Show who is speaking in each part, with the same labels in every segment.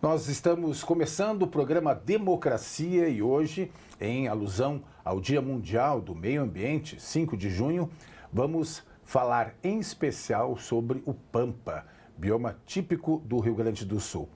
Speaker 1: Nós estamos começando o programa Democracia e hoje, em alusão ao Dia Mundial do Meio Ambiente, 5 de junho, vamos falar em especial sobre o Pampa, bioma típico do Rio Grande do Sul.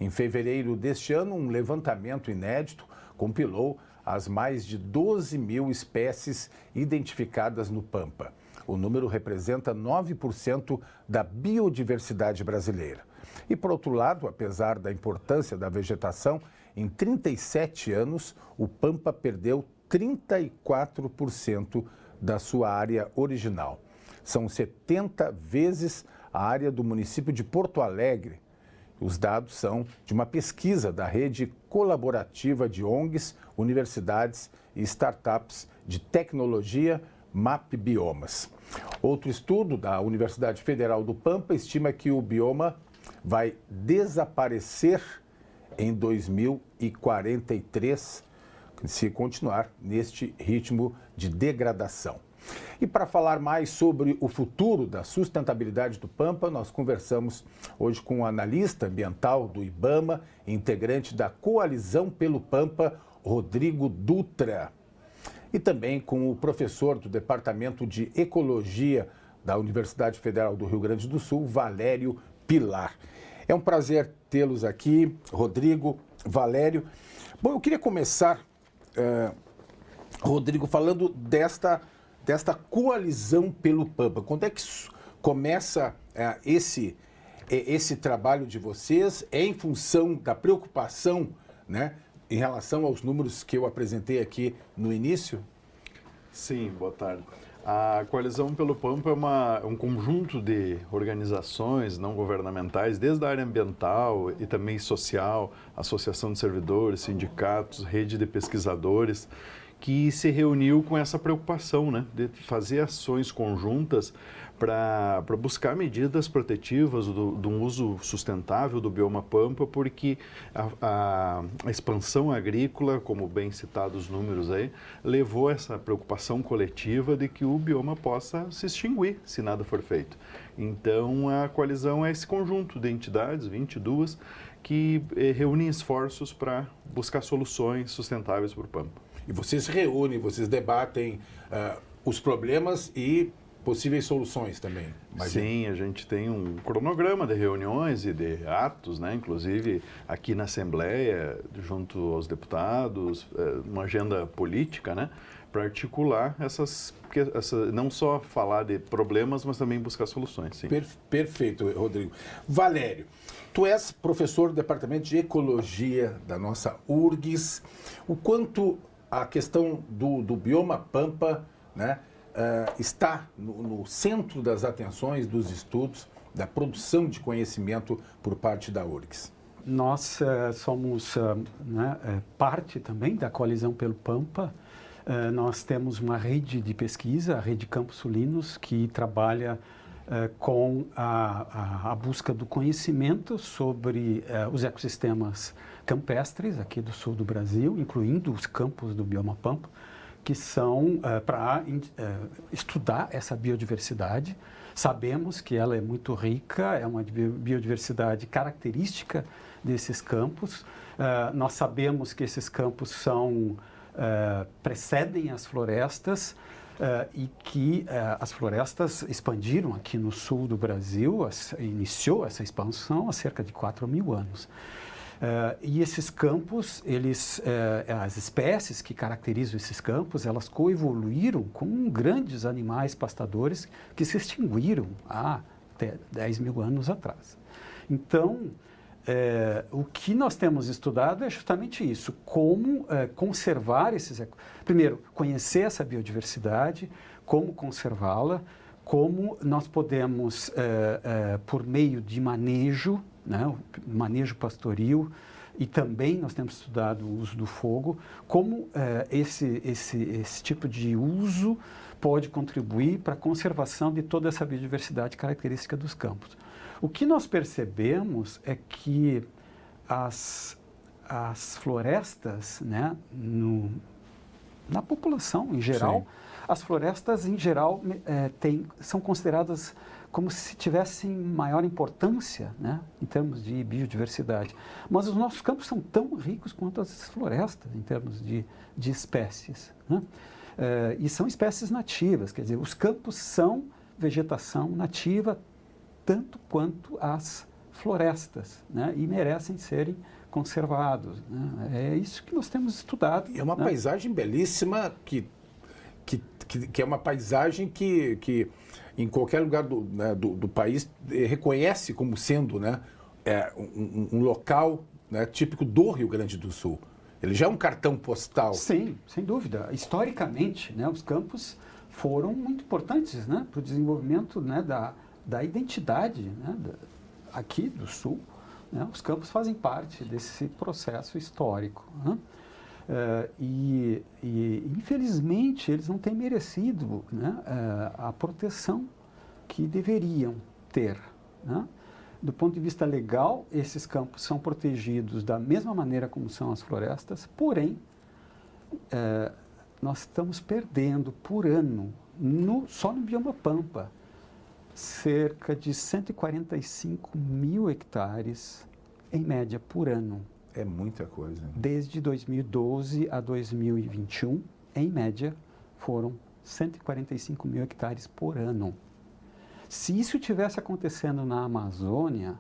Speaker 1: Em fevereiro deste ano, um levantamento inédito compilou as mais de 12 mil espécies identificadas no Pampa. O número representa 9% da biodiversidade brasileira. E, por outro lado, apesar da importância da vegetação, em 37 anos, o Pampa perdeu 34% da sua área original. São 70 vezes a área do município de Porto Alegre. Os dados são de uma pesquisa da rede colaborativa de ONGs, universidades e startups de tecnologia MAP Biomas. Outro estudo da Universidade Federal do Pampa estima que o bioma vai desaparecer em 2043, se continuar neste ritmo de degradação. E para falar mais sobre o futuro da sustentabilidade do Pampa, nós conversamos hoje com o analista ambiental do IBAMA, integrante da Coalizão pelo Pampa, Rodrigo Dutra. E também com o professor do Departamento de Ecologia da Universidade Federal do Rio Grande do Sul, Valério Pilar. É um prazer tê-los aqui, Rodrigo, Valério. Bom, eu queria começar, Rodrigo, falando desta coalizão pelo Pampa. Quando é que começa esse trabalho de vocês? É em função da preocupação, né, em relação aos números que eu apresentei aqui no início?
Speaker 2: Sim, boa tarde. A Coalizão pelo Pampa é um conjunto de organizações não governamentais, desde a área ambiental e também social, associação de servidores, sindicatos, rede de pesquisadores, que se reuniu com essa preocupação, né, de fazer ações conjuntas para buscar medidas protetivas do uso sustentável do bioma Pampa, porque a expansão agrícola, como bem citados os números aí, levou essa preocupação coletiva de que o bioma possa se extinguir se nada for feito. Então, a coalizão é esse conjunto de entidades, 22, que reúnem esforços para buscar soluções sustentáveis para o Pampa.
Speaker 1: E vocês se reúnem, vocês debatem os problemas e possíveis soluções também, imagino.
Speaker 2: Sim, a gente tem um cronograma de reuniões e de atos, né? Inclusive aqui na Assembleia, junto aos deputados, uma agenda política, né? Para articular não só falar de problemas, mas também buscar soluções. Sim.
Speaker 1: Perfeito, Rodrigo. Valério, tu és professor do Departamento de Ecologia da nossa URGS. O quanto a questão do bioma Pampa, né, está no centro das atenções dos estudos, da produção de conhecimento por parte da URGS?
Speaker 3: Nós somos parte também da Coalizão pelo Pampa. Nós temos uma rede de pesquisa, a Rede Campos Sulinos, que trabalha com a busca do conhecimento sobre os ecossistemas campestres aqui do sul do Brasil, incluindo os campos do bioma Pampa, que são para estudar essa biodiversidade. Sabemos que ela é muito rica, é uma biodiversidade característica desses campos. Nós sabemos que esses campos precedem as florestas e que as florestas expandiram aqui no sul do Brasil, iniciou essa expansão há cerca de 4.000 anos. E esses campos, as espécies que caracterizam esses campos, elas coevoluíram com grandes animais pastadores que se extinguiram há até 10.000 anos atrás. Então, o que nós temos estudado é justamente isso, como conservar primeiro, conhecer essa biodiversidade, como conservá-la, como nós podemos, por meio de manejo, né, manejo pastoril, e também nós temos estudado o uso do fogo, como esse tipo de uso pode contribuir para a conservação de toda essa biodiversidade característica dos campos. O que nós percebemos é que as florestas, né, na população em geral, as florestas, em geral, são consideradas como se tivessem maior importância, né, em termos de biodiversidade. Mas os nossos campos são tão ricos quanto as florestas, em termos de espécies, né? E são espécies nativas, quer dizer, os campos são vegetação nativa, tanto quanto as florestas, né, e merecem serem conservados, né? É isso que nós temos estudado.
Speaker 1: E é uma
Speaker 3: né?
Speaker 1: paisagem belíssima que é uma paisagem que em qualquer lugar do país reconhece como sendo, né, um local, né, típico do Rio Grande do Sul. Ele já é um cartão postal.
Speaker 3: Sim, sem dúvida. Historicamente, né, os campos foram muito importantes, né, para o desenvolvimento, né, da identidade, né, aqui do Sul. Né, os campos fazem parte desse processo histórico. Né? E, infelizmente, eles não têm merecido, né, a proteção que deveriam ter. Né? Do ponto de vista legal, esses campos são protegidos da mesma maneira como são as florestas, porém, nós estamos perdendo por ano, só no bioma Pampa, cerca de 145 mil hectares, em média, por ano.
Speaker 1: É muita coisa.
Speaker 3: Desde 2012 a 2021, em média, foram 145 mil hectares por ano. Se isso tivesse acontecendo na Amazônia,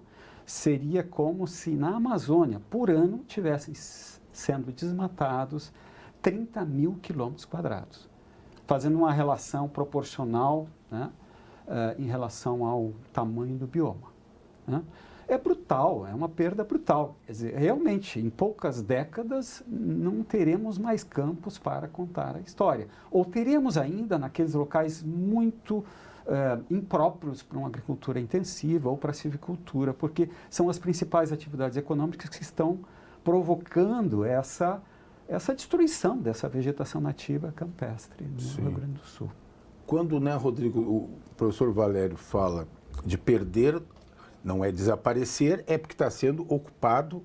Speaker 3: seria como se na Amazônia, por ano, tivessem sendo desmatados 30 mil quilômetros quadrados, fazendo uma relação proporcional, né, em relação ao tamanho do bioma. Né? É brutal, é uma perda brutal. Quer dizer, realmente, em poucas décadas, não teremos mais campos para contar a história. Ou teremos ainda naqueles locais muito impróprios para uma agricultura intensiva ou para a silvicultura, porque são as principais atividades econômicas que estão provocando essa destruição dessa vegetação nativa campestre no Rio Grande do Sul.
Speaker 1: Quando, né, Rodrigo, o professor Valério fala de perder, não é desaparecer, é porque está sendo ocupado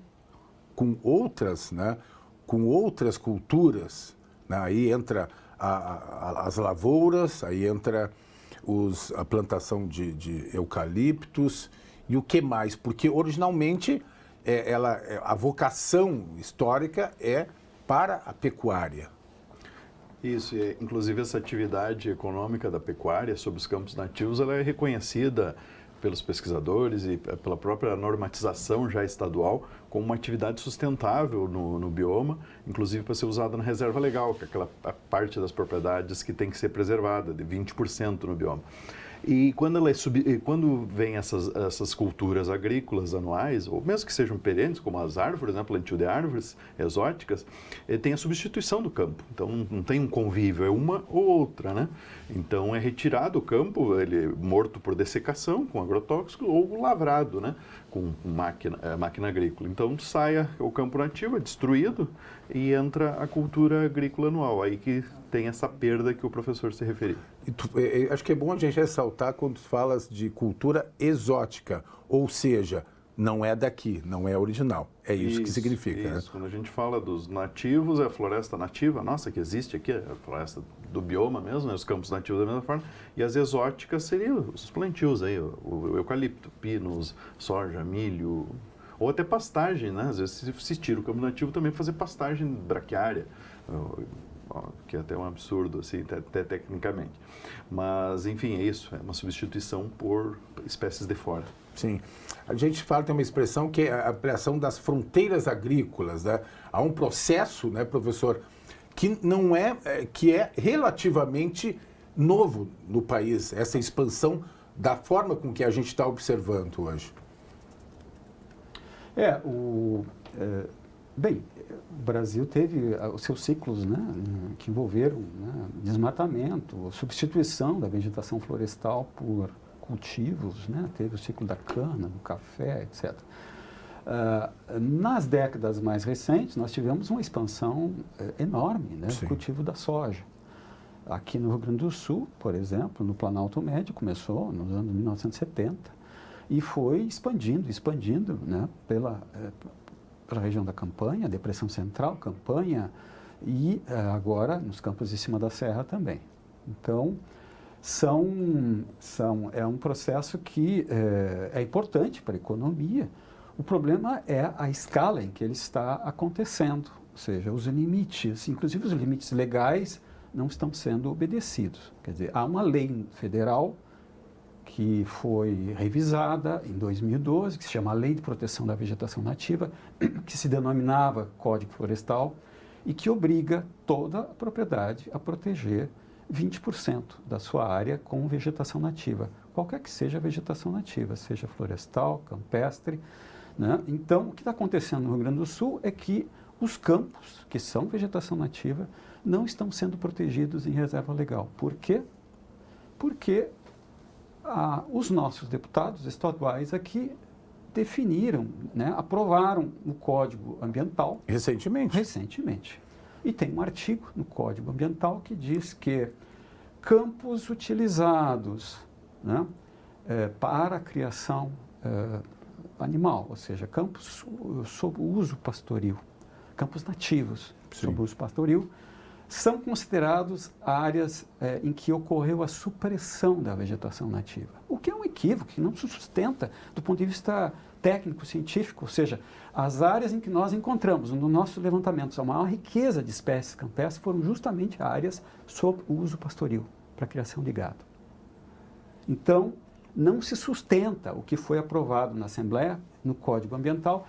Speaker 1: com outras, né, com outras culturas. Né? Aí entra as lavouras, aí entra a plantação de eucaliptos e o que mais? Porque originalmente a vocação histórica é para a pecuária.
Speaker 2: Isso, e, inclusive essa atividade econômica da pecuária sobre os campos nativos, ela é reconhecida pelos pesquisadores e pela própria normatização já estadual como uma atividade sustentável no bioma, inclusive para ser usada na reserva legal, que é aquela parte das propriedades que tem que ser preservada, de 20% no bioma. E quando vem essas culturas agrícolas anuais, ou mesmo que sejam perenes, como as árvores, né, plantio de árvores exóticas, tem a substituição do campo. Então, não tem um convívio, é uma ou outra, né? Então, é retirado o campo, ele morto por dessecação, com agrotóxico, ou lavrado, né, com máquina agrícola. Então, sai o campo nativo, é destruído, e entra a cultura agrícola anual. Aí que tem essa perda que o professor se referiu.
Speaker 1: Acho que é bom a gente ressaltar quando falas de cultura exótica, ou seja, não é daqui, não é original. É isso que significa.
Speaker 2: Isso.
Speaker 1: Né?
Speaker 2: Quando a gente fala dos nativos, é a floresta nativa, nossa, que existe aqui, a floresta do bioma mesmo, né, os campos nativos da mesma forma, e as exóticas seriam os plantios aí, o eucalipto, pinos, soja, milho, ou até pastagem, né? Às vezes se tira o campo nativo também fazer pastagem braquiária, que é até um absurdo, assim, até tecnicamente. Mas, enfim, é isso, é uma substituição por espécies de fora.
Speaker 1: Sim. A gente fala, tem uma expressão que é a ampliação das fronteiras agrícolas, né? Há um processo, né, professor, que não que é relativamente novo no país, essa expansão da forma com que a gente está observando hoje.
Speaker 3: Bem, o Brasil teve os seus ciclos, né, que envolveram, né, desmatamento, substituição da vegetação florestal por cultivos, né, teve o ciclo da cana, do café, etc. Nas décadas mais recentes, nós tivemos uma expansão enorme, né, do cultivo da soja. Aqui no Rio Grande do Sul, por exemplo, no Planalto Médio, começou nos anos 1970 e foi expandindo, né, pela região da Campanha, Depressão Central, Campanha e agora nos campos de cima da serra também. Então, é um processo que é importante para a economia. O problema é a escala em que ele está acontecendo, ou seja, os limites, inclusive os limites legais, não estão sendo obedecidos. Quer dizer, há uma lei federal que foi revisada em 2012, que se chama Lei de Proteção da Vegetação Nativa, que se denominava Código Florestal, e que obriga toda a propriedade a proteger 20% da sua área com vegetação nativa, qualquer que seja a vegetação nativa, seja florestal, campestre, né? Então, o que está acontecendo no Rio Grande do Sul é que os campos, que são vegetação nativa, não estão sendo protegidos em reserva legal. Por quê? Porque os nossos deputados estaduais aqui definiram, né, aprovaram o Código Ambiental recentemente. E tem um artigo no Código Ambiental que diz que campos utilizados, né, para a criação animal, ou seja, campos sob uso pastoril, campos nativos sob uso pastoril, são considerados áreas em que ocorreu a supressão da vegetação nativa. O que é um equívoco, que não se sustenta do ponto de vista técnico-científico, ou seja, as áreas em que nós encontramos no nosso levantamento a maior riqueza de espécies campestres foram justamente áreas sob uso pastoril, para a criação de gado. Então, não se sustenta o que foi aprovado na Assembleia, no Código Ambiental,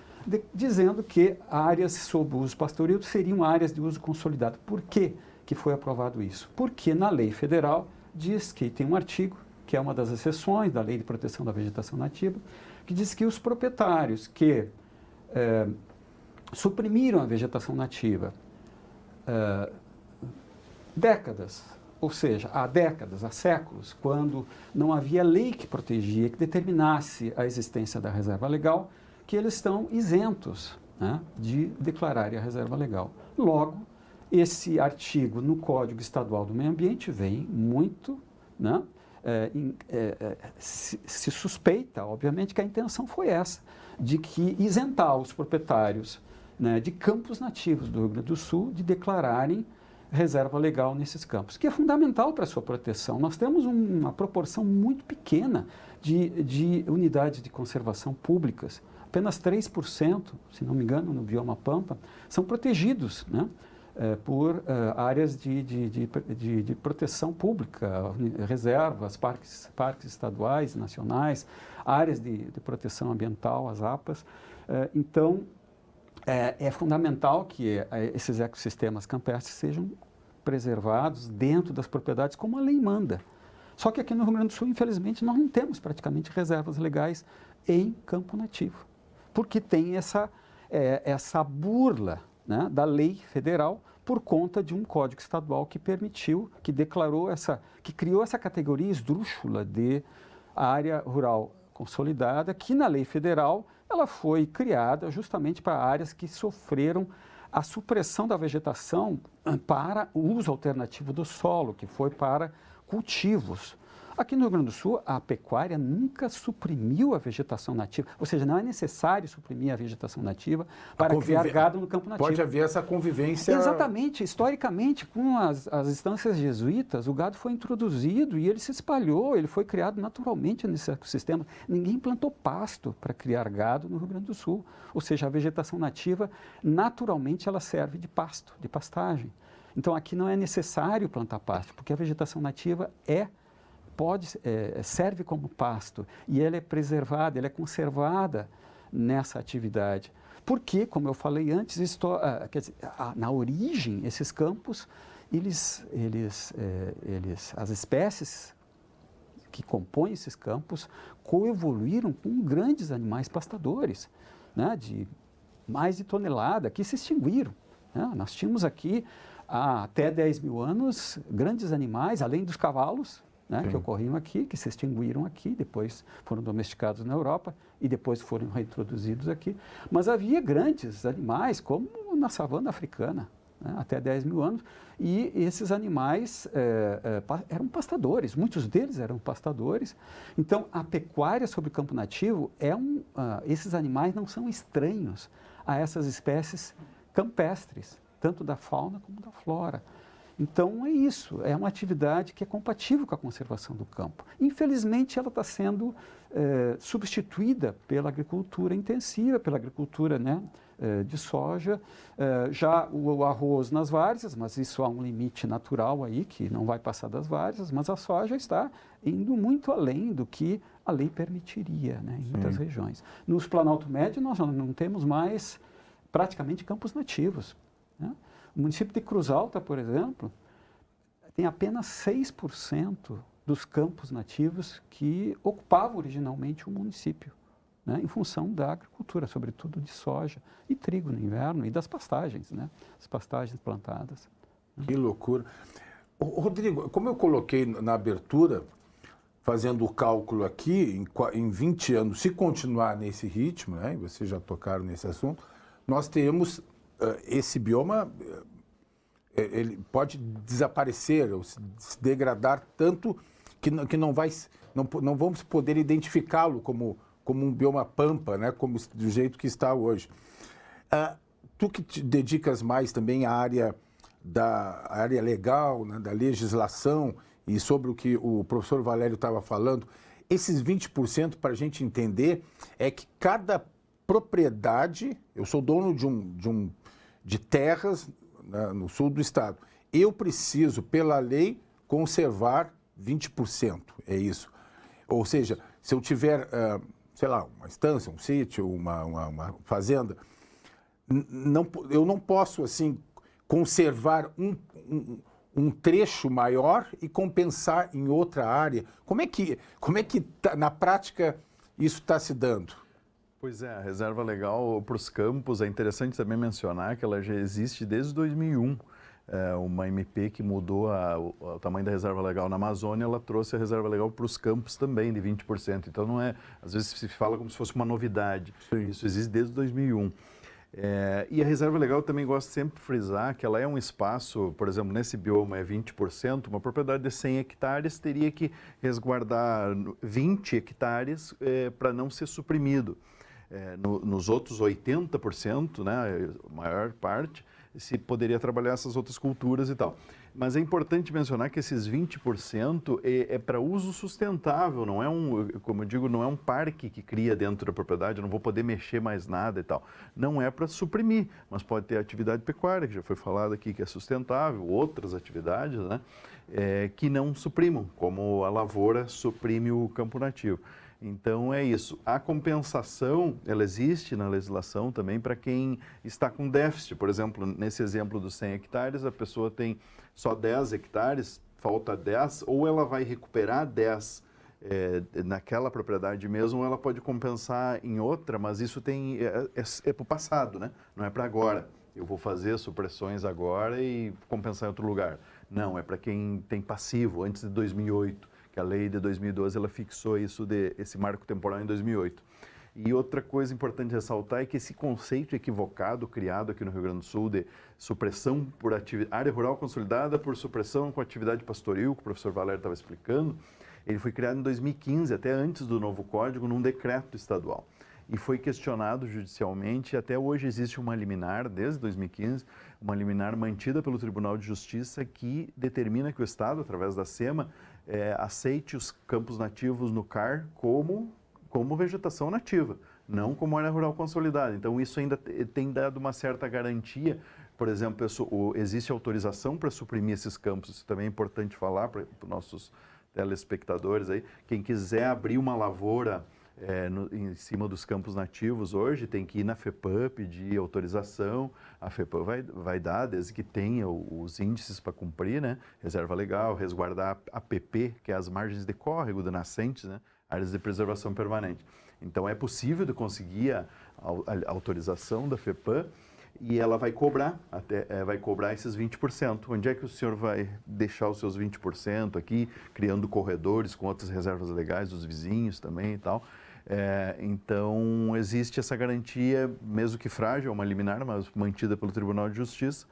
Speaker 3: dizendo que áreas sob uso pastoril seriam áreas de uso consolidado. Por que foi aprovado isso? Porque na lei federal diz que tem um artigo, que é uma das exceções da Lei de Proteção da Vegetação Nativa, que diz que os proprietários que suprimiram a vegetação nativa décadas, ou seja, há décadas, há séculos, quando não havia lei que protegia, que determinasse a existência da reserva legal, que eles estão isentos, né, de declararem a reserva legal. Logo, esse artigo no Código Estadual do Meio Ambiente vem muito, né, se suspeita, obviamente, que a intenção foi essa, de que isentar os proprietários, né, de campos nativos do Rio Grande do Sul de declararem reserva legal nesses campos, que é fundamental para a sua proteção. Nós temos uma proporção muito pequena de unidades de conservação públicas. Apenas 3%, se não me engano, no bioma Pampa, são protegidos, né, por áreas de proteção pública, reservas, parques estaduais, nacionais, áreas de proteção ambiental, as APAs. Então, é fundamental que esses ecossistemas campestres sejam preservados dentro das propriedades como a lei manda. Só que aqui no Rio Grande do Sul, infelizmente, nós não temos praticamente reservas legais em campo nativo, porque tem essa burla, né, da lei federal por conta de um código estadual que permitiu, que declarou que criou essa categoria esdrúxula de área rural consolidada, que na lei federal ela foi criada justamente para áreas que sofreram a supressão da vegetação para o uso alternativo do solo, que foi para cultivos. Aqui no Rio Grande do Sul, a pecuária nunca suprimiu a vegetação nativa, ou seja, não é necessário suprimir a vegetação nativa para criar gado no campo nativo.
Speaker 1: Pode haver essa convivência...
Speaker 3: Exatamente. Historicamente, com as instâncias jesuítas, o gado foi introduzido e ele se espalhou, ele foi criado naturalmente nesse ecossistema. Ninguém plantou pasto para criar gado no Rio Grande do Sul, ou seja, a vegetação nativa, naturalmente, ela serve de pasto, de pastagem. Então, aqui não é necessário plantar pasto, porque a vegetação nativa serve como pasto e ela é preservada, ela é conservada nessa atividade. Porque, como eu falei antes, quer dizer, na origem, esses campos, as espécies que compõem esses campos coevoluíram com grandes animais pastadores, né, de mais de tonelada, que se extinguiram. Né? Nós tínhamos aqui, há até 10 mil anos, grandes animais, além dos cavalos, né, que ocorriam aqui, que se extinguiram aqui, depois foram domesticados na Europa e depois foram reintroduzidos aqui. Mas havia grandes animais, como na savana africana, né, até 10 mil anos, e esses animais eram pastadores, muitos deles eram pastadores. Então, a pecuária sobre o campo nativo, esses animais não são estranhos a essas espécies campestres, tanto da fauna como da flora. Então, é isso, é uma atividade que é compatível com a conservação do campo. Infelizmente, ela está sendo substituída pela agricultura intensiva, pela agricultura, né, de soja, já o arroz nas várzeas, mas isso há um limite natural aí, que não vai passar das várzeas, mas a soja está indo muito além do que a lei permitiria, né, em muitas regiões. Nos Planalto Médio, nós não temos mais praticamente campos nativos, né? O município de Cruz Alta, por exemplo, tem apenas 6% dos campos nativos que ocupavam originalmente o município, né, em função da agricultura, sobretudo de soja e trigo no inverno e das pastagens, né, as pastagens plantadas.
Speaker 1: Que loucura. Rodrigo, como eu coloquei na abertura, fazendo o cálculo aqui, em 20 anos, se continuar nesse ritmo, né, vocês já tocaram nesse assunto, nós teremos esse bioma, ele pode desaparecer ou se degradar tanto que não vamos poder identificá-lo como um bioma pampa, né, como do jeito que está hoje. Tu que te dedicas mais também à área legal, né, da legislação e sobre o que o professor Valério estava falando, esses 20% para a gente entender é que cada propriedade, eu sou dono de terras, né, no sul do estado, eu preciso, pela lei, conservar 20%, é isso. Ou seja, se eu tiver, sei lá, uma estância, um sítio, uma fazenda, eu não posso, assim, conservar um trecho maior e compensar em outra área. Como é que na prática isso está se dando?
Speaker 2: Pois é, a reserva legal para os campos, é interessante também mencionar que ela já existe desde 2001. Uma MP que mudou o tamanho da reserva legal na Amazônia, ela trouxe a reserva legal para os campos também de 20%. Então não é, às vezes se fala como se fosse uma novidade. Sim. Isso existe desde 2001. E a reserva legal eu também gosto sempre de frisar que ela é um espaço, por exemplo, nesse bioma é 20%, uma propriedade de 100 hectares teria que resguardar 20 hectares para não ser suprimido. Nos outros 80%, né, a maior parte, se poderia trabalhar essas outras culturas e tal. Mas é importante mencionar que esses 20% é para uso sustentável, não é como eu digo, não é um parque que cria dentro da propriedade, eu não vou poder mexer mais nada e tal. Não é para suprimir, mas pode ter atividade pecuária, que já foi falado aqui, que é sustentável, outras atividades, né, que não suprimam, como a lavoura suprime o campo nativo. Então é isso. A compensação, ela existe na legislação também para quem está com déficit. Por exemplo, nesse exemplo dos 100 hectares, a pessoa tem só 10 hectares, falta 10, ou ela vai recuperar 10 naquela propriedade mesmo, ou ela pode compensar em outra, mas isso para o passado, né? Não é para agora. Eu vou fazer supressões agora e compensar em outro lugar. Não, é para quem tem passivo, antes de 2008. Que a lei de 2012 ela fixou esse marco temporal em 2008. E outra coisa importante ressaltar é que esse conceito equivocado criado aqui no Rio Grande do Sul de supressão por área rural consolidada por supressão com atividade pastoril, que o professor Valério estava explicando, ele foi criado em 2015, até antes do novo código, num decreto estadual. E foi questionado judicialmente, até hoje existe uma liminar, desde 2015, uma liminar mantida pelo Tribunal de Justiça que determina que o Estado, através da SEMA, aceite os campos nativos no CAR como vegetação nativa, não como área rural consolidada. Então, isso ainda tem dado uma certa garantia. Por exemplo, existe autorização para suprimir esses campos, isso também é importante falar para os nossos telespectadores aí. Quem quiser abrir uma lavoura em cima dos campos nativos hoje, tem que ir na FEPAM pedir autorização. A FEPAM vai dar, desde que tenha os índices para cumprir, né? Reserva legal, resguardar APP, que é as margens de córrego, de nascentes, né? Áreas de preservação permanente. Então, é possível de conseguir a autorização da FEPAM e ela vai cobrar, vai cobrar esses 20%. Onde é que o senhor vai deixar os seus 20% aqui, criando corredores com outras reservas legais dos vizinhos também e tal. Então, existe essa garantia, mesmo que frágil, uma liminar, mas mantida pelo Tribunal de Justiça,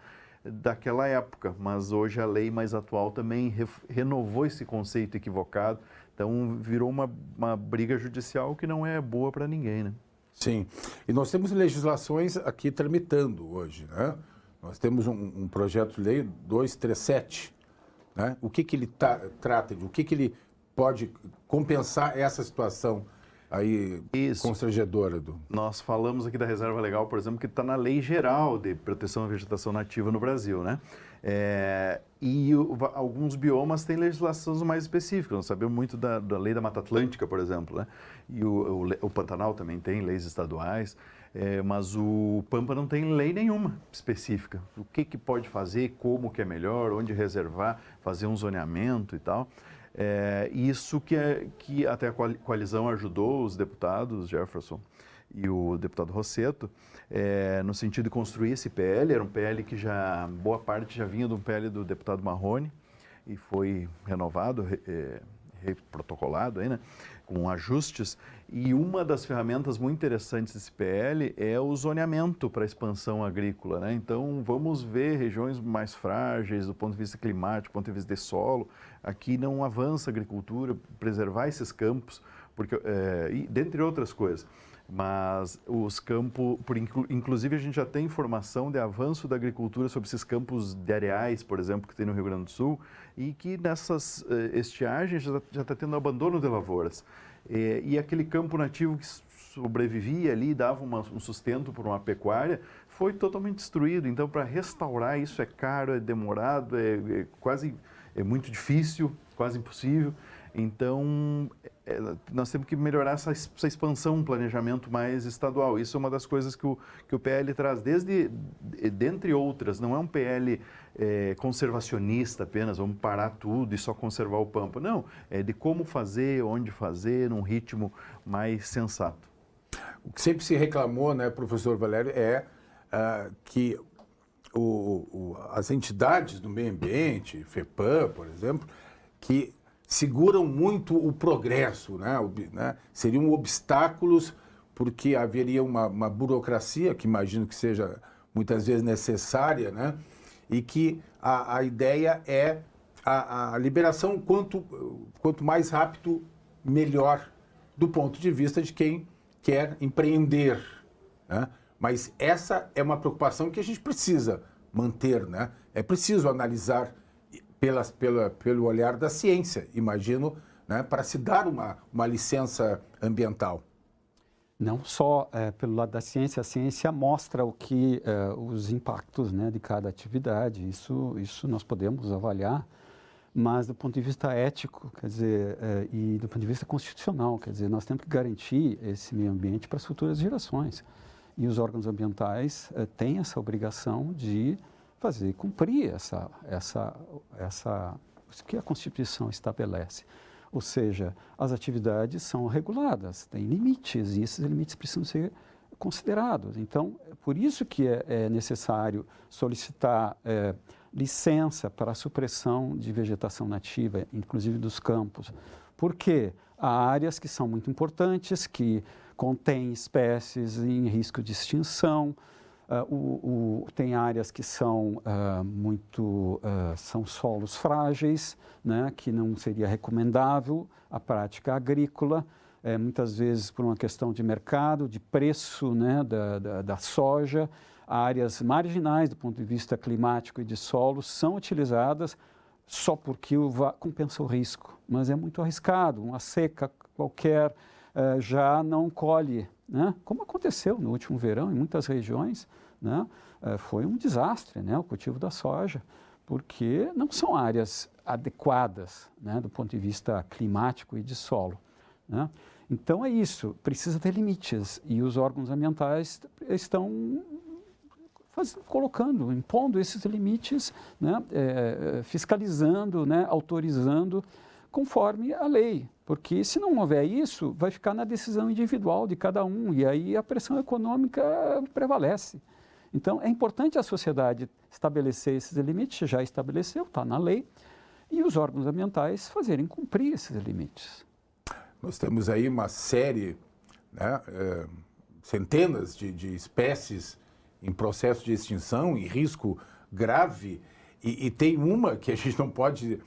Speaker 2: daquela época. Mas hoje a lei mais atual também renovou esse conceito equivocado. Então, virou uma briga judicial que não é boa para ninguém, né?
Speaker 1: Sim. E nós temos legislações aqui tramitando hoje, né? Nós temos um projeto de lei 237, né? O que ele trata de, o que ele pode compensar essa situação aí constrangedora do...
Speaker 2: Nós falamos aqui da reserva legal, por exemplo, que está na Lei Geral de Proteção à Vegetação Nativa no Brasil, né? Alguns biomas têm legislações mais específicas. Nós sabemos muito da Lei da Mata Atlântica, por exemplo, né? E o Pantanal também tem leis estaduais, mas o Pampa não tem lei nenhuma específica. O que pode fazer, como que é melhor, onde reservar, fazer um zoneamento e tal. Isso que até a coalizão ajudou os deputados, Jefferson e o deputado Rossetto, no sentido de construir esse PL. Era um PL que boa parte já vinha de um PL do deputado Marrone e foi renovado, reprotocolado aí, né, com ajustes. E uma das ferramentas muito interessantes desse PL é o zoneamento para a expansão agrícola, né? Então, vamos ver regiões mais frágeis do ponto de vista climático, do ponto de vista de solo. Aqui não avança a agricultura, preservar esses campos, porque, dentre outras coisas. Mas os campos, inclusive a gente já tem informação de avanço da agricultura sobre esses campos de areais, por exemplo, que tem no Rio Grande do Sul, e que nessas estiagens já está tendo abandono de lavouras. E aquele campo nativo que sobrevivia ali, dava um sustento para uma pecuária, foi totalmente destruído. Então, para restaurar isso é caro, é demorado, é muito difícil, quase impossível. Então, nós temos que melhorar essa expansão, um planejamento mais estadual. Isso é uma das coisas que o PL traz, dentre outras. Não é um PL conservacionista apenas, vamos parar tudo e só conservar o Pampa. Não, é de como fazer, onde fazer, num ritmo mais sensato.
Speaker 1: O que sempre se reclamou, né, professor Valério, que as entidades do meio ambiente, FEPAM, por exemplo, que seguram muito o progresso, né? Seriam obstáculos porque haveria uma burocracia, que imagino que seja muitas vezes necessária, né? E que a ideia é a liberação quanto mais rápido, melhor, do ponto de vista de quem quer empreender, né? Mas essa é uma preocupação que a gente precisa manter, né? É preciso analisar pelo olhar da ciência, imagino, né, para se dar uma licença ambiental.
Speaker 3: Não só pelo lado da ciência, a ciência mostra os impactos, né, de cada atividade, isso nós podemos avaliar, mas do ponto de vista ético, quer dizer, e do ponto de vista constitucional, quer dizer, nós temos que garantir esse meio ambiente para as futuras gerações. E os órgãos ambientais têm essa obrigação de fazer cumprir o que a Constituição estabelece. Ou seja, as atividades são reguladas, têm limites, e esses limites precisam ser considerados. Então, por isso que é necessário solicitar licença para a supressão de vegetação nativa, inclusive dos campos, porque há áreas que são muito importantes, que contêm espécies em risco de extinção. Tem áreas que são são solos frágeis, né, que não seria recomendável a prática agrícola, muitas vezes por uma questão de mercado, de preço, né, da soja. Áreas marginais do ponto de vista climático e de solo são utilizadas só porque compensa o risco, mas é muito arriscado. Uma seca qualquer já não colhe, né? Como aconteceu no último verão em muitas regiões, né? Foi um desastre, né, o cultivo da soja, porque não são áreas adequadas, né, do ponto de vista climático e de solo, né? Então é isso, precisa ter limites e os órgãos ambientais estão impondo esses limites, né, fiscalizando, né, autorizando conforme a lei, porque se não houver isso, vai ficar na decisão individual de cada um e aí a pressão econômica prevalece. Então, é importante a sociedade estabelecer esses limites, já estabeleceu, está na lei, e os órgãos ambientais fazerem cumprir esses limites.
Speaker 1: Nós temos aí uma série, né, centenas de espécies em processo de extinção, em risco grave, e tem uma que a gente não pode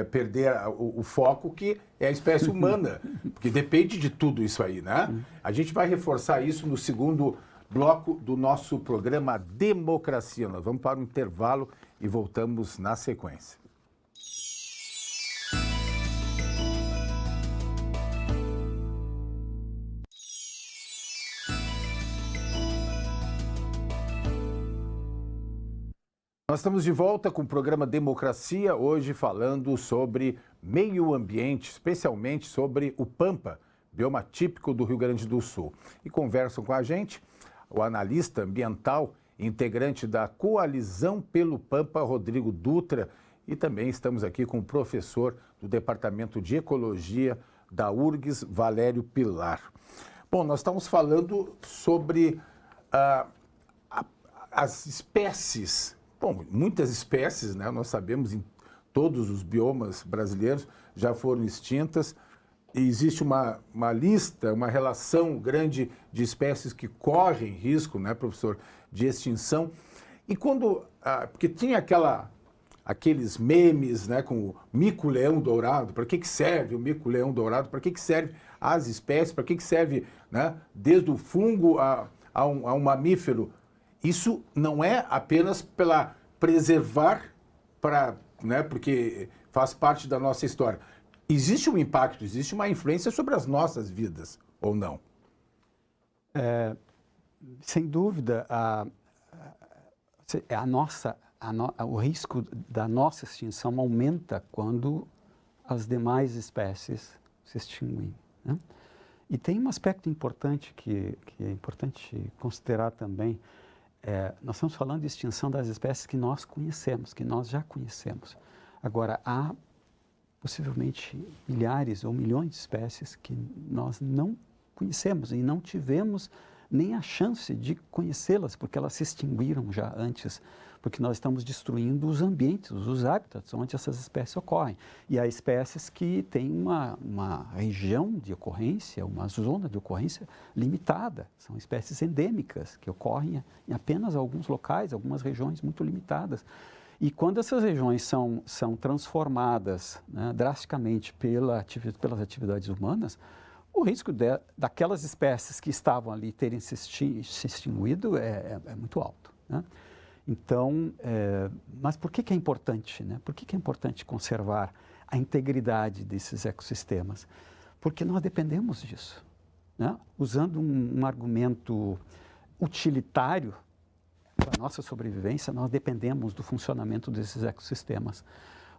Speaker 1: perder o foco, que é a espécie humana, porque depende de tudo isso aí, né? A gente vai reforçar isso no segundo bloco do nosso programa Democracia. Nós vamos para um intervalo e voltamos na sequência. Nós estamos de volta com o programa Democracia, hoje falando sobre meio ambiente, especialmente sobre o Pampa, bioma típico do Rio Grande do Sul. E conversam com a gente o analista ambiental, integrante da Coalizão pelo Pampa, Rodrigo Dutra, e também estamos aqui com o professor do Departamento de Ecologia da URGS, Valério Pilar. Bom, nós estamos falando sobre as espécies. Bom, muitas espécies, né, nós sabemos, em todos os biomas brasileiros já foram extintas. E existe uma lista, uma relação grande de espécies que correm risco, né, professor, de extinção. E quando... porque tinha aqueles memes, né, com o mico-leão dourado. Para que serve o mico-leão dourado? Para que serve as espécies? Para que serve, né, desde o fungo a um mamífero? Isso não é apenas pela preservar, né, porque faz parte da nossa história. Existe um impacto, existe uma influência sobre as nossas vidas, ou não?
Speaker 3: Sem dúvida, o risco da nossa extinção aumenta quando as demais espécies se extinguem, né? E tem um aspecto importante que é importante considerar também. Nós estamos falando de extinção das espécies que nós conhecemos, que nós já conhecemos. Agora, há possivelmente milhares ou milhões de espécies que nós não conhecemos e não tivemos nem a chance de conhecê-las, porque elas se extinguiram já antes, porque nós estamos destruindo os ambientes, os hábitats onde essas espécies ocorrem. E há espécies que têm uma região de ocorrência, uma zona de ocorrência limitada. São espécies endêmicas que ocorrem em apenas alguns locais, algumas regiões muito limitadas. E quando essas regiões são transformadas, né, drasticamente pelas atividades humanas, o risco daquelas espécies que estavam ali terem se extinguido é muito alto, né? Então, mas por que é importante, né? Por que é importante conservar a integridade desses ecossistemas? Porque nós dependemos disso, né? Usando um argumento utilitário, para a nossa sobrevivência, nós dependemos do funcionamento desses ecossistemas.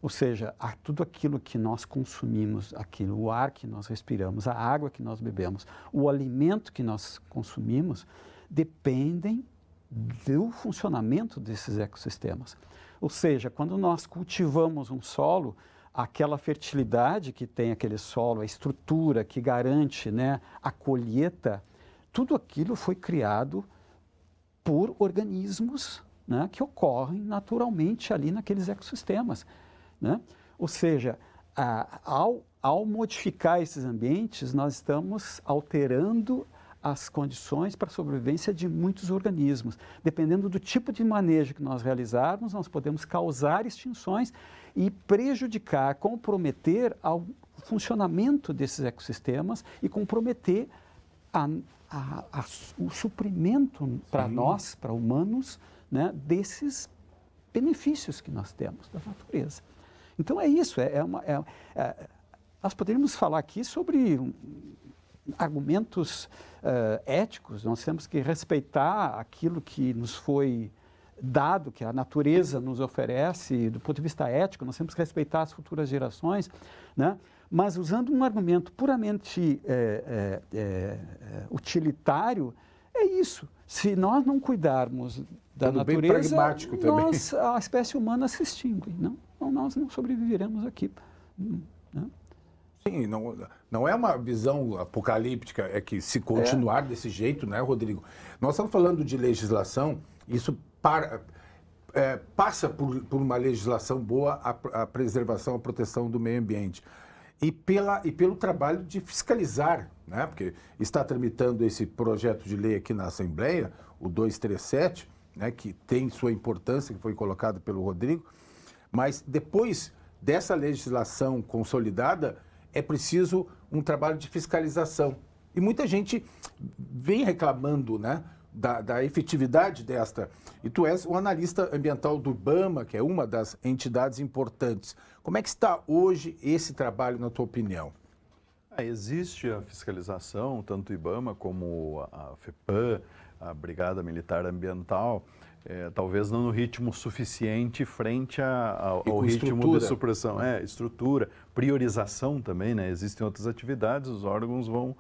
Speaker 3: Ou seja, tudo aquilo que nós consumimos, o ar que nós respiramos, a água que nós bebemos, o alimento que nós consumimos, dependem do funcionamento desses ecossistemas. Ou seja, quando nós cultivamos um solo, aquela fertilidade que tem aquele solo, a estrutura que garante, né, a colheita, tudo aquilo foi criado por organismos, né, que ocorrem naturalmente ali naqueles ecossistemas, né? Ou seja, ao modificar esses ambientes, nós estamos alterando as condições para a sobrevivência de muitos organismos. Dependendo do tipo de manejo que nós realizarmos, nós podemos causar extinções e prejudicar, comprometer o funcionamento desses ecossistemas e comprometer o suprimento para nós, para humanos, né, desses benefícios que nós temos da natureza. Então é isso, nós poderíamos falar aqui sobre argumentos éticos. Nós temos que respeitar aquilo que nos foi dado, que a natureza nos oferece, do ponto de vista ético, nós temos que respeitar as futuras gerações, né? Mas usando um argumento puramente utilitário, é isso. Se nós não cuidarmos da natureza,
Speaker 1: bem pragmático também.
Speaker 3: A espécie humana se extingue. Nós não sobreviveremos aqui, né?
Speaker 1: Sim, não é uma visão apocalíptica, é que se continuar desse jeito, né, Rodrigo? Nós estamos falando de legislação, isso passa por uma legislação boa, a preservação, a proteção do meio ambiente. E pelo trabalho de fiscalizar, né? Porque está tramitando esse projeto de lei aqui na Assembleia, o 237, né, que tem sua importância, que foi colocado pelo Rodrigo, mas depois dessa legislação consolidada, é preciso um trabalho de fiscalização. E muita gente vem reclamando, né, da efetividade desta. E tu és o analista ambiental do IBAMA, que é uma das entidades importantes. Como é que está hoje esse trabalho, na tua opinião?
Speaker 2: Existe a fiscalização, tanto o IBAMA como a FEPAM, a Brigada Militar Ambiental, talvez não no ritmo suficiente frente ao ritmo de supressão. Estrutura, priorização também, né? Existem outras atividades, os órgãos vão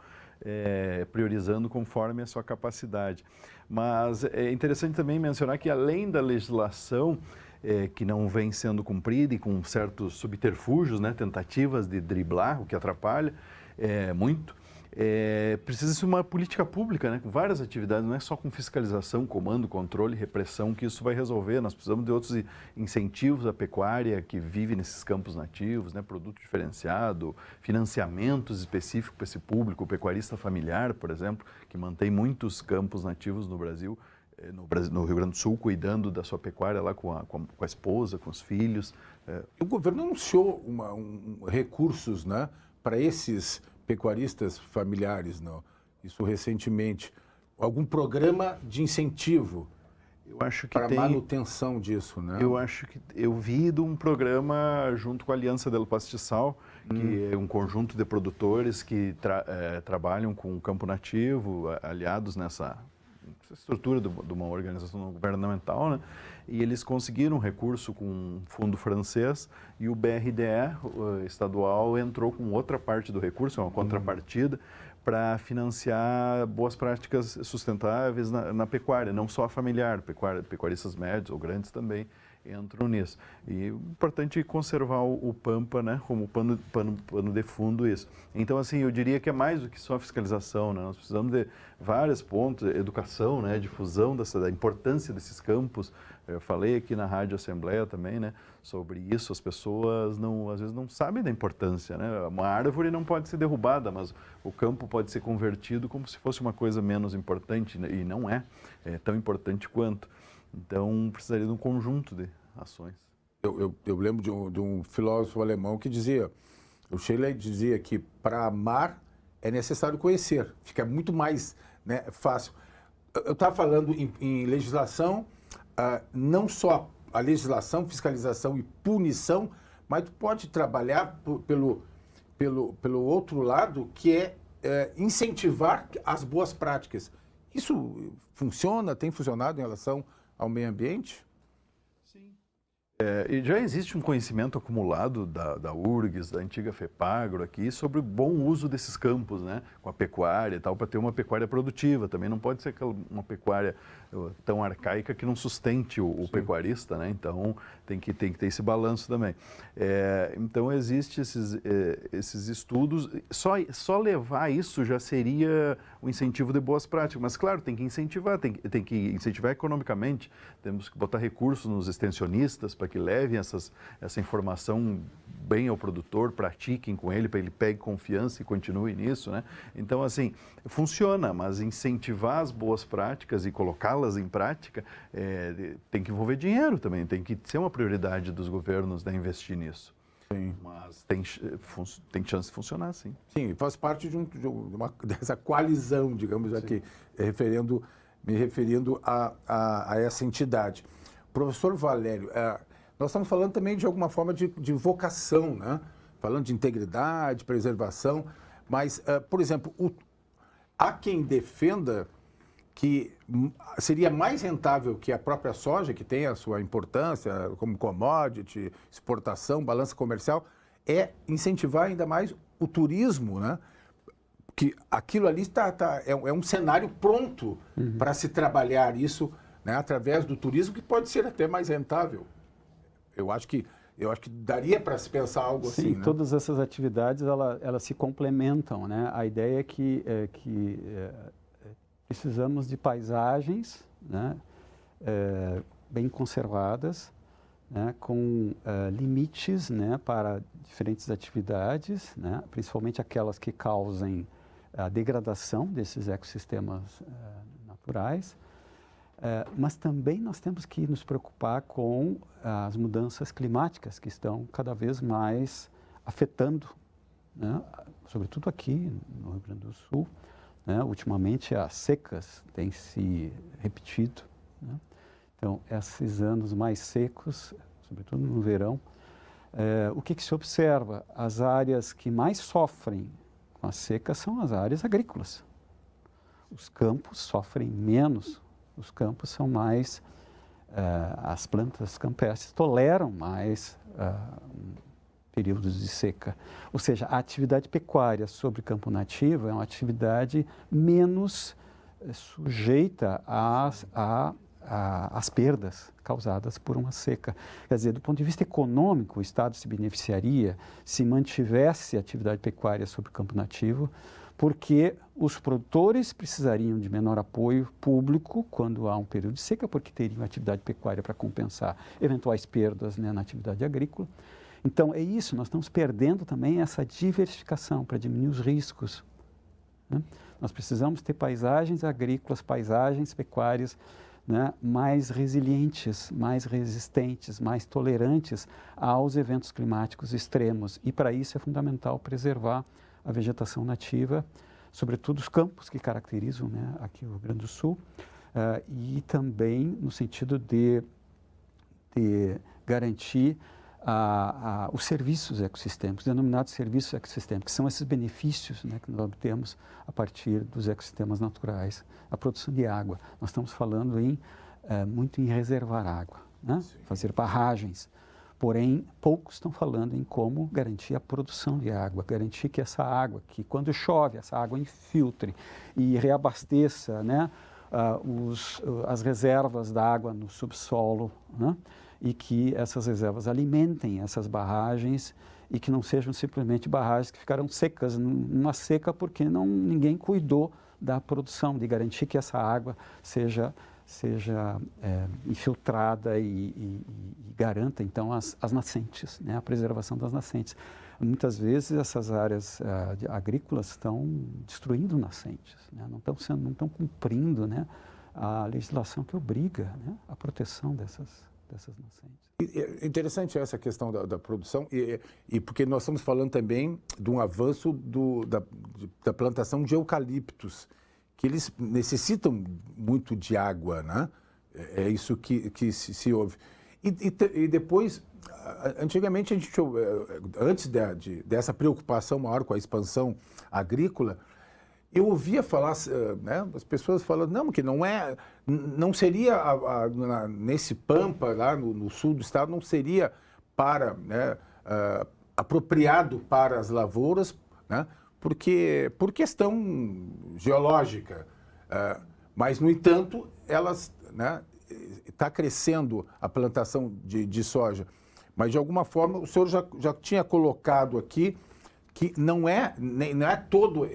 Speaker 2: priorizando conforme a sua capacidade. Mas é interessante também mencionar que, além da legislação que não vem sendo cumprida e com certos subterfúgios, né, tentativas de driblar, o que atrapalha muito, precisa-se uma política pública, né, com várias atividades, não é só com fiscalização, comando, controle, repressão que isso vai resolver. Nós precisamos de outros incentivos à pecuária que vive nesses campos nativos, né, produto diferenciado, financiamentos específicos para esse público, o pecuarista familiar, por exemplo, que mantém muitos campos nativos no Brasil, no Rio Grande do Sul, cuidando da sua pecuária lá com a esposa, com os filhos.
Speaker 1: O governo anunciou recursos, né, para esses pecuaristas familiares, não? Isso recentemente. Algum programa de incentivo para a manutenção disso, né?
Speaker 2: Eu acho que eu vi de um programa junto com a Aliança del Pastizal, que é um conjunto de produtores que trabalham com o campo nativo, aliados nessa estrutura de uma organização não governamental, né? E eles conseguiram um recurso com um fundo francês e o BRDE estadual entrou com outra parte do recurso, uma contrapartida, para financiar boas práticas sustentáveis na pecuária, não só a familiar, pecuaristas médios ou grandes também entram nisso. E é importante conservar o Pampa, né, como pano de fundo isso. Então, assim, eu diria que é mais do que só fiscalização, né? Nós precisamos de vários pontos, educação, né, difusão da importância desses campos. Eu falei aqui na Rádio Assembleia também, né, sobre isso. As pessoas às vezes não sabem da importância, né? Uma árvore não pode ser derrubada, mas o campo pode ser convertido como se fosse uma coisa menos importante, né? E não é tão importante quanto. Então, precisaria de um conjunto de ações.
Speaker 1: Eu lembro de um filósofo alemão que dizia, o Schiller dizia que para amar é necessário conhecer, fica muito mais, né, fácil. Eu estava falando em legislação, não só a legislação, fiscalização e punição, mas tu pode trabalhar pelo outro lado, que é incentivar as boas práticas. Isso funciona, tem funcionado em relação ao meio ambiente?
Speaker 2: Sim. E já existe um conhecimento acumulado da URGS, da antiga FEPAGRO aqui, sobre o bom uso desses campos, né, com a pecuária e tal, para ter uma pecuária produtiva. Também não pode ser uma pecuária tão arcaica que não sustente o pecuarista, né? Então tem que ter esse balanço também. Então existe esses estudos. Só levar isso já seria um incentivo de boas práticas. Mas claro, tem que incentivar, tem que incentivar economicamente. Temos que botar recursos nos extensionistas para que levem essa informação bem ao produtor, pratiquem com ele, para ele pegue confiança e continue nisso, né? Então, assim, funciona, mas incentivar as boas práticas e colocá-las em prática tem que envolver dinheiro também, tem que ser uma prioridade dos governos, né, investir nisso.
Speaker 1: Sim.
Speaker 2: Mas tem chance de funcionar, sim.
Speaker 1: Sim, faz parte dessa coalizão, digamos aqui, me referindo a essa entidade. Professor Valério, nós estamos falando também de alguma forma de vocação, né? Falando de integridade, preservação, mas, por exemplo, há quem defenda que seria mais rentável que a própria soja, que tem a sua importância como commodity, exportação, balança comercial, incentivar ainda mais o turismo, né? Que aquilo ali é um cenário pronto para se trabalhar isso, né, através do turismo, que pode ser até mais rentável. Eu acho que daria para se pensar algo assim, né?
Speaker 3: Sim, todas essas atividades elas se complementam, né? A ideia é que precisamos de paisagens, né, bem conservadas, né, com limites, né, para diferentes atividades, né, principalmente aquelas que causem a degradação desses ecossistemas naturais. Mas também nós temos que nos preocupar com as mudanças climáticas que estão cada vez mais afetando, né, sobretudo aqui no Rio Grande do Sul, né? Ultimamente as secas têm se repetido, né? Então, esses anos mais secos, sobretudo no verão, o que se observa? As áreas que mais sofrem com a seca são as áreas agrícolas. Os campos sofrem menos, os campos são mais, as plantas campestres toleram mais períodos de seca. Ou seja, a atividade pecuária sobre campo nativo é uma atividade menos sujeita às perdas causadas por uma seca. Quer dizer, do ponto de vista econômico, o Estado se beneficiaria se mantivesse a atividade pecuária sobre campo nativo, porque os produtores precisariam de menor apoio público quando há um período de seca, porque teriam atividade pecuária para compensar eventuais perdas, né, na atividade agrícola. Então, é isso, nós estamos perdendo também essa diversificação para diminuir os riscos, né? Nós precisamos ter paisagens agrícolas, paisagens pecuárias, né, mais resilientes, mais resistentes, mais tolerantes aos eventos climáticos extremos. E para isso é fundamental preservar a vegetação nativa, sobretudo os campos que caracterizam, né, aqui o Rio Grande do Sul, e também no sentido de garantir os serviços ecossistêmicos, denominados serviços ecossistêmicos, que são esses benefícios, né, que nós obtemos a partir dos ecossistemas naturais. A produção de água, nós estamos falando muito em reservar água, né? Fazer barragens, porém poucos estão falando em como garantir a produção de água, garantir que essa água, que quando chove, essa água infiltre e reabasteça, né, as reservas da água no subsolo, né? E que essas reservas alimentem essas barragens e que não sejam simplesmente barragens que ficaram secas, numa seca porque ninguém cuidou da produção, de garantir que essa água seja infiltrada e garanta, então, as nascentes, né, a preservação das nascentes. Muitas vezes essas áreas agrícolas estão destruindo nascentes, né, não estão cumprindo, né, a legislação que obriga, né, a proteção dessas nascentes.
Speaker 1: É interessante essa questão da produção, e porque nós estamos falando também de um avanço da plantação de eucaliptos, que eles necessitam muito de água, né? É isso que se ouve. E depois, antigamente, antes dessa preocupação maior com a expansão agrícola, eu ouvia falar, né, as pessoas falando, não, que não seria, nesse Pampa, lá no sul do estado, não seria né, apropriado para as lavouras, né, por questão geológica. Mas, no entanto, está crescendo a plantação de soja. Mas, de alguma forma, o senhor já tinha colocado aqui que não é todo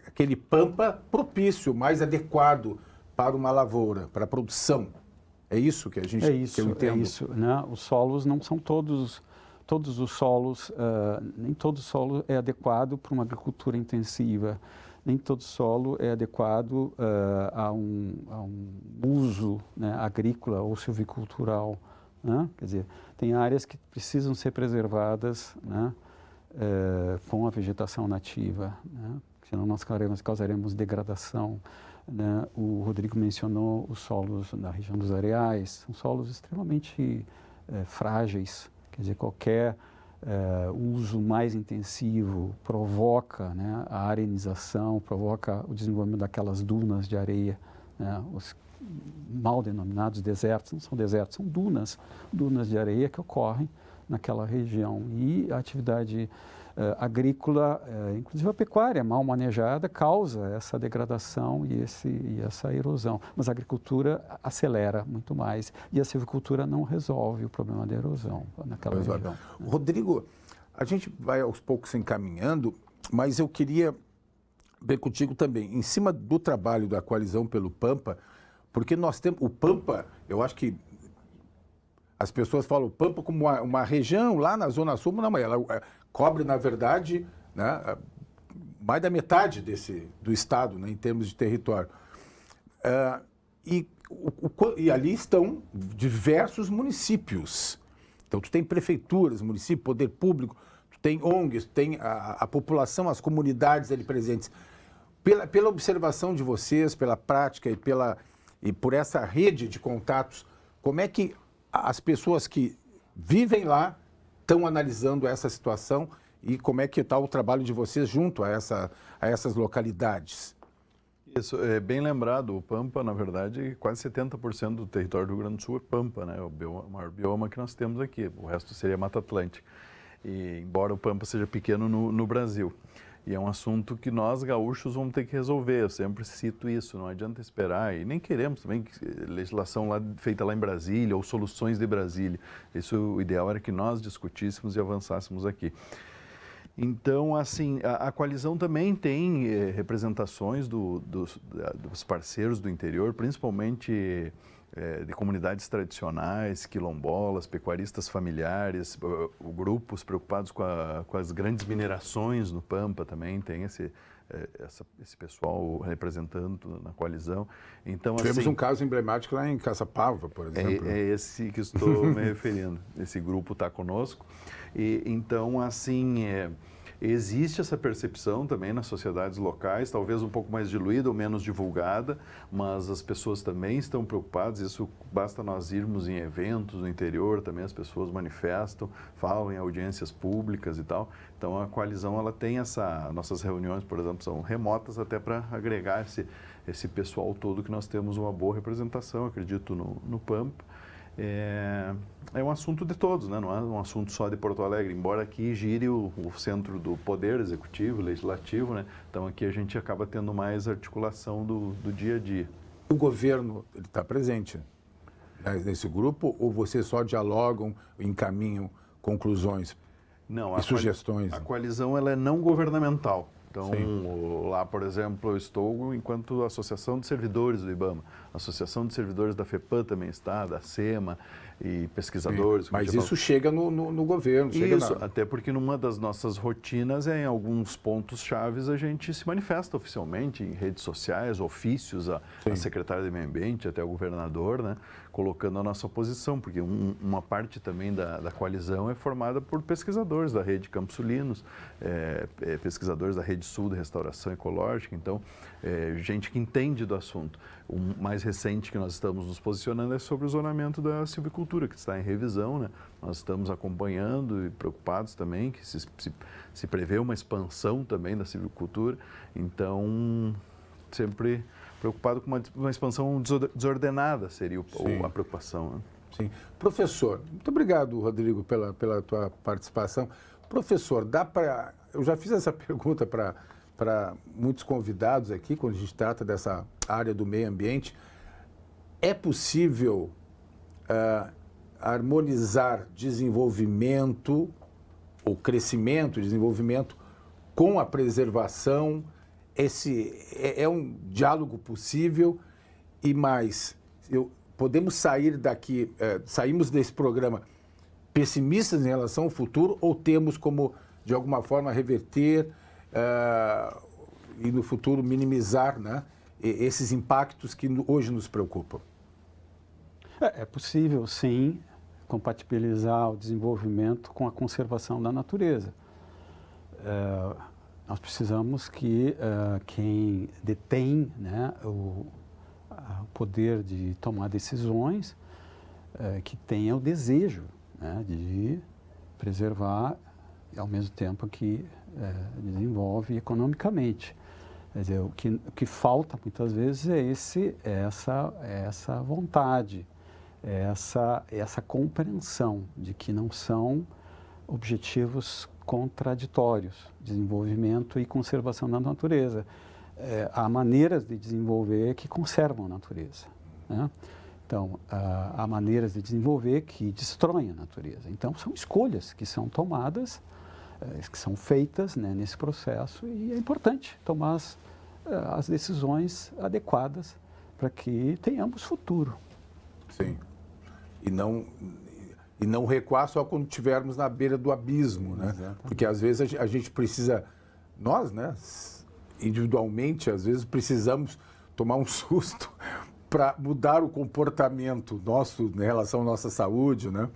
Speaker 1: aquele Pampa propício, mais adequado para uma lavoura, para a produção. É isso que a gente que eu entendo?
Speaker 3: É isso, né? Os solos não são todos os solos, nem todo solo é adequado para uma agricultura intensiva, nem todo solo é adequado a um uso, né, agrícola ou silvicultural, né? Quer dizer, tem áreas que precisam ser preservadas, né, com a vegetação nativa, né? Senão nós causaremos degradação, né? O Rodrigo mencionou os solos na região dos areais, são solos extremamente frágeis, quer dizer, qualquer uso mais intensivo provoca, né, a arenização, provoca o desenvolvimento daquelas dunas de areia, né? Os mal denominados desertos, não são desertos, são dunas de areia que ocorrem naquela região. E a atividade agrícola, inclusive a pecuária mal manejada, causa essa degradação e essa erosão. Mas a agricultura acelera muito mais e a silvicultura não resolve o problema da erosão naquela região. Né?
Speaker 1: Rodrigo, a gente vai aos poucos se encaminhando, mas eu queria ver contigo também, em cima do trabalho da Coalizão pelo Pampa, porque nós temos o Pampa, eu acho que as pessoas falam o Pampa como uma região lá na Zona Sul, não, mas ela cobre, na verdade, né, mais da metade do estado, né, em termos de território. E ali estão diversos municípios. Então, tu tem prefeituras, município, poder público, tu tem ONGs, tu tem a população, as comunidades ali presentes. pela observação de vocês, pela prática e por essa rede de contatos, como é que as pessoas que vivem lá estão analisando essa situação e como é que está o trabalho de vocês junto a essas localidades?
Speaker 2: Isso, é bem lembrado, o Pampa, na verdade, quase 70% do território do Rio Grande do Sul é Pampa, né? O maior bioma que nós temos aqui, o resto seria Mata Atlântica. E, embora o Pampa seja pequeno no Brasil. E é um assunto que nós, gaúchos, vamos ter que resolver. Eu sempre cito isso, não adianta esperar. E nem queremos também legislação feita lá em Brasília ou soluções de Brasília. Isso, o ideal era que nós discutíssemos e avançássemos aqui. Então, assim, a coalizão também tem representações dos parceiros do interior, principalmente de comunidades tradicionais, quilombolas, pecuaristas familiares, grupos preocupados com as grandes minerações no Pampa também, tem esse pessoal representando na coalizão. Então,
Speaker 1: tivemos
Speaker 2: assim,
Speaker 1: um caso emblemático lá em Caçapava, por exemplo.
Speaker 2: É esse que estou me referindo. Esse grupo está conosco. E, então, assim, existe essa percepção também nas sociedades locais, talvez um pouco mais diluída ou menos divulgada, mas as pessoas também estão preocupadas. Isso basta nós irmos em eventos no interior, também as pessoas manifestam, falam em audiências públicas e tal. Então, a coalizão, ela tem nossas reuniões, por exemplo, são remotas até para agregar esse pessoal todo, que nós temos uma boa representação, acredito, no Pampa. É um assunto de todos, né? Não é um assunto só de Porto Alegre, embora aqui gire o centro do poder executivo, legislativo, né? Então aqui a gente acaba tendo mais articulação do dia a dia.
Speaker 1: O governo está presente nesse grupo ou vocês só dialogam, encaminham conclusões e sugestões?
Speaker 2: A coalizão, ela é não governamental. Então, lá, por exemplo, eu estou enquanto Associação de Servidores do IBAMA. A Associação de Servidores da FEPAM também está, da SEMA e pesquisadores.
Speaker 1: Mas isso chega no governo.
Speaker 2: Isso, até porque numa das nossas rotinas, em alguns pontos chaves, a gente se manifesta oficialmente em redes sociais, ofícios a secretária de Meio Ambiente, até o governador, né, colocando a nossa posição, porque uma parte também da coalizão é formada por pesquisadores da rede Campos Sulinos, pesquisadores da rede Sul de Restauração Ecológica, então, gente que entende do assunto. O mais recente que nós estamos nos posicionando é sobre o zonamento da silvicultura, que está em revisão, né? Nós estamos acompanhando e preocupados também, que se prevê uma expansão também da silvicultura, então, sempre preocupado com uma expansão desordenada seria a preocupação, né?
Speaker 1: Sim. Professor, muito obrigado, Rodrigo, pela tua participação. Professor, eu já fiz essa pergunta para muitos convidados aqui, quando a gente trata dessa área do meio ambiente. É possível harmonizar desenvolvimento, ou crescimento, desenvolvimento, com a preservação? Esse é um diálogo possível e mais, podemos sair daqui, saímos desse programa pessimistas em relação ao futuro ou temos como, de alguma forma, reverter e no futuro minimizar, né, esses impactos que hoje nos preocupam?
Speaker 3: É possível, sim, compatibilizar o desenvolvimento com a conservação da natureza. Nós precisamos que quem detém, né, o poder de tomar decisões, que tenha o desejo, né, de preservar, ao mesmo tempo que desenvolve economicamente. Quer dizer, o que falta muitas vezes é essa vontade, essa compreensão de que não são objetivos contraditórios, desenvolvimento e conservação da natureza. Há maneiras de desenvolver que conservam a natureza, né? Então, há maneiras de desenvolver que destroem a natureza. Então, são escolhas que são tomadas, que são feitas, né, nesse processo, e é importante tomar as decisões adequadas para que tenhamos futuro.
Speaker 1: Sim. E não recuar só quando estivermos na beira do abismo, né? Exatamente. Porque às vezes a gente precisa, nós, né, individualmente, às vezes precisamos tomar um susto para mudar o comportamento nosso em relação à nossa saúde, né?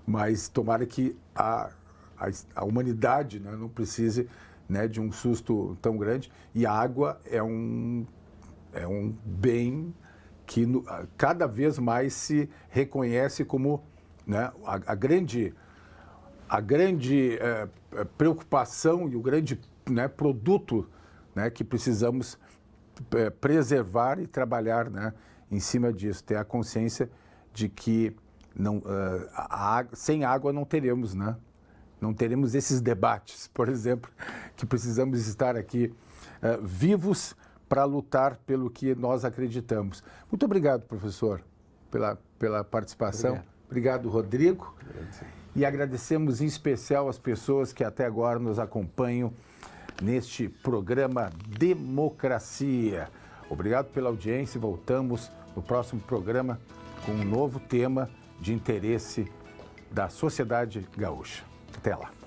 Speaker 1: Mas tomara que a humanidade, né, não precise né, de um susto tão grande. E a água é um bem que cada vez mais se reconhece como, né, a grande preocupação e o grande, né, produto, né, que precisamos preservar e trabalhar, né, em cima disso. Ter a consciência de que sem água não teremos, né? Não teremos esses debates, por exemplo, que precisamos estar aqui vivos para lutar pelo que nós acreditamos. Muito obrigado, professor, pela participação. Obrigado, Rodrigo. E agradecemos em especial as pessoas que até agora nos acompanham neste programa Democracia. Obrigado pela audiência. Voltamos no próximo programa com um novo tema de interesse da sociedade gaúcha. Até lá.